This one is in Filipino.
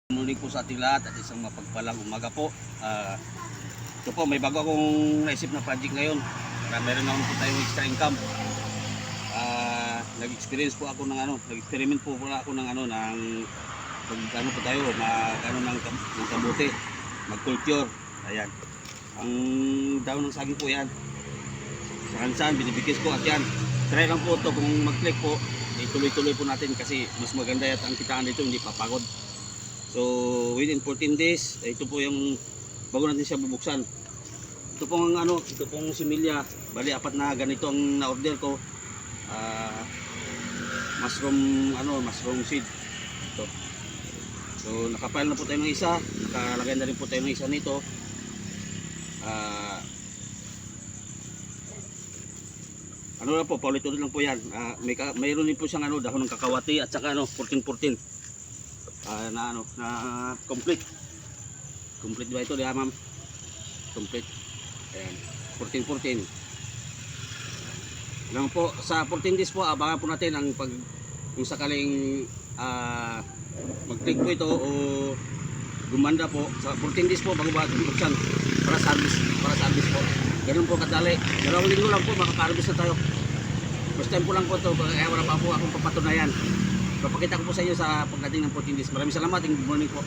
Morning po sa ating lahat at isang mapagpalang umaga po. Ito po, may bago akong naisip na project ngayon. Meron naman po tayong extra income. Nag-experience po ako ng nag-experiment po pala ako ng ano po tayo, ng kamote, mag-culture. Ayan. Ang daon ng saging po yan. Saan binibigis ko at yan. Try lang po ito kung mag-click po. Ituloy-tuloy po natin kasi mas maganda at ang kitaan dito hindi papagod. So within 14 days, ito po yung bago natin siya bubuksan. Ito pong ito pong similya, bali apat na ganito ang na-order ko. Mushroom seed. Ito. So nakapile na po tayo ng isa, nakalagay na rin po tayo ng isa nito. Ano lang po, paulit-ulit lang po yan. Mayroon din po siyang dahon ng kakawati at saka 14-14. Na complete ba ito, diha ma'am? Complete. Ayan, 14-14. Lang po sa 14 days po, abangan po natin ang kung sakaling mag-click po ito o gumanda po sa 14 days po bago buksan para service po. Ganun po kadali. Dalawang linggo lang po makaka-harvest na tayo. First time po lang po ito, kaya wala pa po akong papatunayan. Papakita ko po sa inyo sa pagdating ng 14 days. Maraming salamat and good morning po.